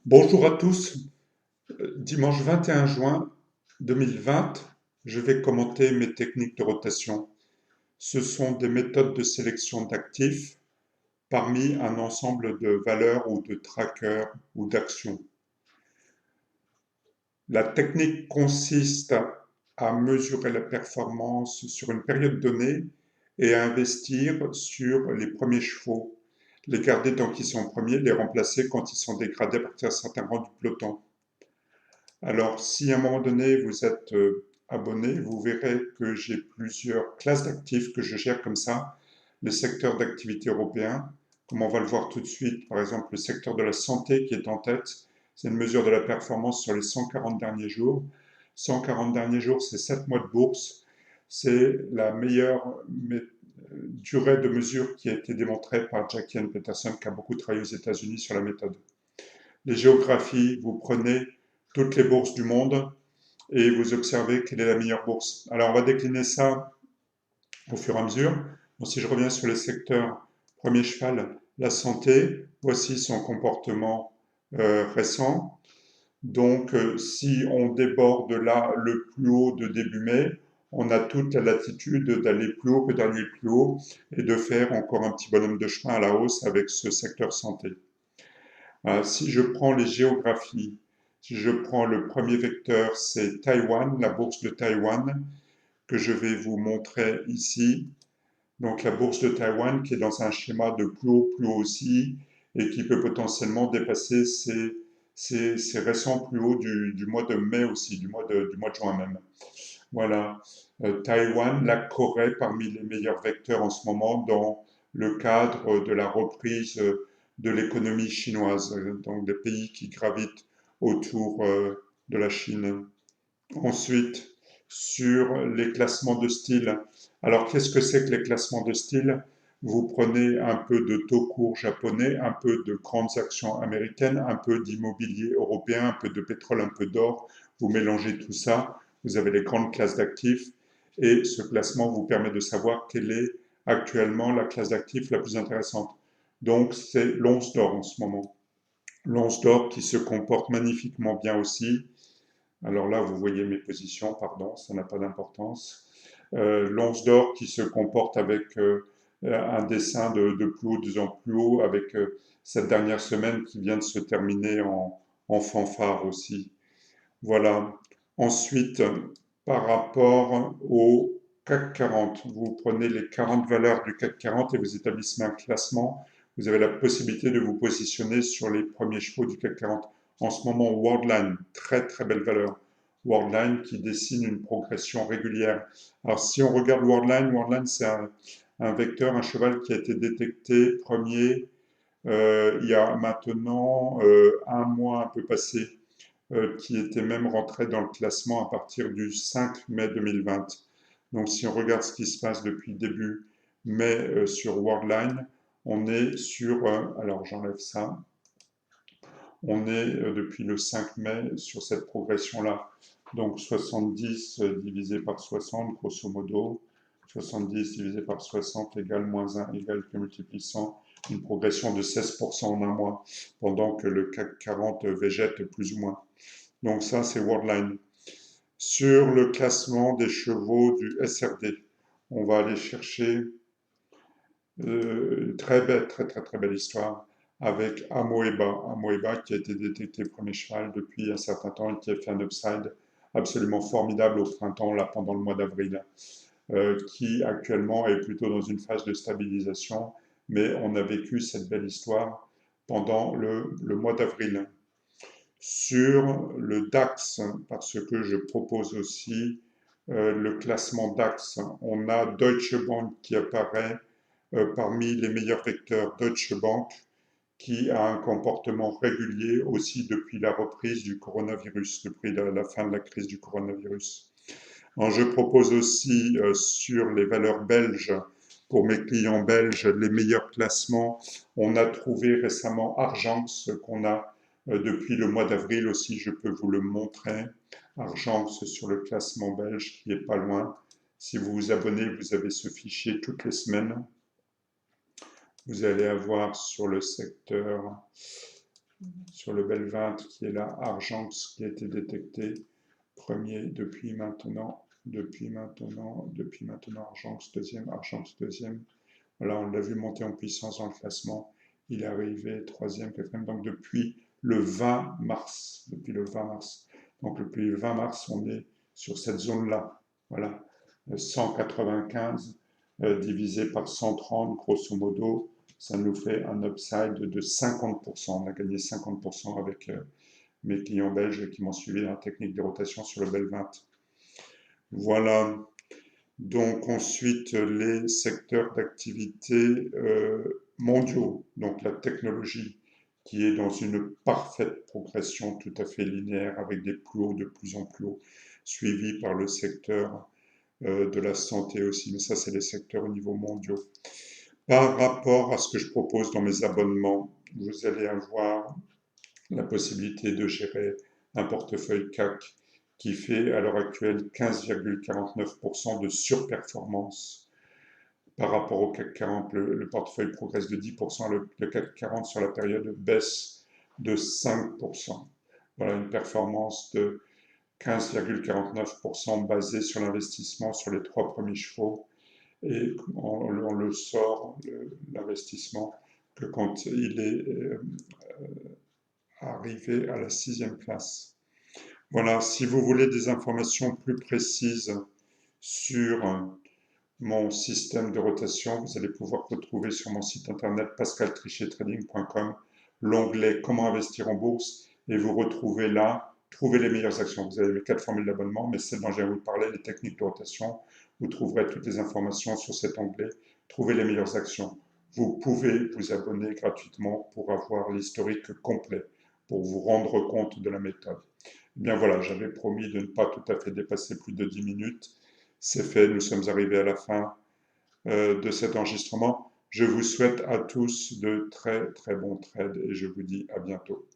Bonjour à tous. Dimanche 21 juin 2020, je vais commenter mes techniques de rotation. Ce sont des méthodes de sélection d'actifs parmi un ensemble de valeurs ou de trackers ou d'actions. La technique consiste à mesurer la performance sur une période donnée et à investir sur les premiers chevaux, les garder tant qu'ils sont premiers, les remplacer quand ils sont dégradés à partir d'un certain rang du peloton. Alors, si à un moment donné vous êtes abonné, vous verrez que j'ai plusieurs classes d'actifs que je gère comme ça. Les secteurs d'activité européens, comme on va le voir tout de suite, par exemple le secteur de la santé qui est en tête, c'est une mesure de la performance sur les 140 derniers jours. 140 derniers jours, c'est 7 mois de bourse. C'est la meilleure durée de mesure qui a été démontrée par Jackie Peterson, qui a beaucoup travaillé aux États-Unis sur la méthode. Les géographies, vous prenez toutes les bourses du monde et vous observez quelle est la meilleure bourse. Alors on va décliner ça au fur et à mesure. Donc, si je reviens sur les secteurs, premier cheval, la santé, voici son comportement récent. Donc si on déborde là le plus haut de début mai, on a toute la latitude d'aller plus haut que d'aller plus haut et de faire encore un petit bonhomme de chemin à la hausse avec ce secteur santé. Si je prends les géographies, si je prends le premier vecteur, c'est Taïwan, la bourse de Taïwan, que je vais vous montrer ici. Donc la bourse de Taïwan qui est dans un schéma de plus haut aussi, et qui peut potentiellement dépasser ses récents plus hauts du mois de mai aussi, du mois de juin même. Voilà. Taïwan, la Corée parmi les meilleurs vecteurs en ce moment dans le cadre de la reprise de l'économie chinoise, donc des pays qui gravitent autour de la Chine. Ensuite, sur les classements de style. Alors, qu'est-ce que c'est que les classements de style? Vous prenez un peu de taux court japonais, un peu de grandes actions américaines, un peu d'immobilier européen, un peu de pétrole, un peu d'or. Vous mélangez tout ça, vous avez les grandes classes d'actifs et ce classement vous permet de savoir quelle est actuellement la classe d'actifs la plus intéressante. Donc, c'est l'once d'or en ce moment. L'once d'or qui se comporte magnifiquement bien aussi. Alors là, vous voyez mes positions, pardon, ça n'a pas d'importance. L'once d'or qui se comporte avec un dessin de plus haut, 2 ans plus haut, avec cette dernière semaine qui vient de se terminer en fanfare aussi. Voilà. Ensuite, par rapport au CAC 40, vous prenez les 40 valeurs du CAC 40 et vous établissez un classement. Vous avez la possibilité de vous positionner sur les premiers chevaux du CAC 40. En ce moment, Worldline, très très belle valeur. Worldline qui dessine une progression régulière. Alors si on regarde Worldline, Worldline c'est un vecteur, un cheval qui a été détecté premier il y a maintenant un mois un peu passé qui était même rentré dans le classement à partir du 5 mai 2020. Donc si on regarde ce qui se passe depuis début mai sur Worldline, on est sur, alors j'enlève ça, on est depuis le 5 mai sur cette progression-là. Donc 70 divisé par 60, grosso modo, 70 divisé par 60 égale moins 1 égale que multipliant une progression de 16% en un mois, pendant que le CAC 40 végète plus ou moins. Donc ça, c'est Worldline. Sur le classement des chevaux du SRD, on va aller chercher une très belle, très très très belle histoire avec Amoeba. Amoeba qui a été détecté premier cheval depuis un certain temps et qui a fait un upside absolument formidable au printemps, là, pendant le mois d'avril, qui actuellement est plutôt dans une phase de stabilisation, mais on a vécu cette belle histoire pendant le mois d'avril. Sur le DAX, parce que je propose aussi le classement DAX, on a Deutsche Bank qui apparaît parmi les meilleurs vecteurs. Deutsche Bank qui a un comportement régulier aussi depuis la reprise du coronavirus, depuis la fin de la crise du coronavirus. Alors, je propose aussi sur les valeurs belges, pour mes clients belges, les meilleurs classements. On a trouvé récemment Argence, qu'on a depuis le mois d'avril aussi, je peux vous le montrer. Argence sur le classement belge qui est pas loin. Si vous vous abonnez, vous avez ce fichier toutes les semaines. Vous allez avoir sur le secteur sur le Bel 20 qui est là, Argenx qui a été détecté premier depuis maintenant, Argenx deuxième. Voilà, on l'a vu monter en puissance dans le classement. Il est arrivé troisième, quatrième, donc depuis le 20 mars. Donc depuis le 20 mars, on est sur cette zone-là. Voilà, 195 divisé par 130, grosso modo, ça nous fait un upside de 50%. On a gagné 50% avec mes clients belges qui m'ont suivi dans la technique de rotation sur le Bel 20. Voilà. Donc ensuite, les secteurs d'activité mondiaux, donc la technologie qui est dans une parfaite progression tout à fait linéaire avec des plus hauts de plus en plus hauts, suivi par le secteur de la santé aussi, mais ça c'est les secteurs au niveau mondial. Par rapport à ce que je propose dans mes abonnements, vous allez avoir la possibilité de gérer un portefeuille CAC qui fait à l'heure actuelle 15,49% de surperformance par rapport au CAC 40. Le portefeuille progresse de 10%, le CAC 40 sur la période baisse de 5%. Voilà une performance de 15,49% basée sur l'investissement sur les 3 premiers chevaux. Et on le sort, l'investissement, que quand il est arrivé à la 6e place. Voilà, si vous voulez des informations plus précises sur mon système de rotation, vous allez pouvoir retrouver sur mon site internet pascaltrichetrading.com l'onglet Comment investir en bourse et vous retrouvez là Trouver les meilleures actions. Vous avez les 4 formules d'abonnement, mais celle dont j'ai vous parler, les techniques de rotation, vous trouverez toutes les informations sur cet onglet Trouver les meilleures actions. Vous pouvez vous abonner gratuitement pour avoir l'historique complet, pour vous rendre compte de la méthode. Eh bien voilà, j'avais promis de ne pas tout à fait dépasser plus de 10 minutes. C'est fait, nous sommes arrivés à la fin de cet enregistrement. Je vous souhaite à tous de très très bons trades et je vous dis à bientôt.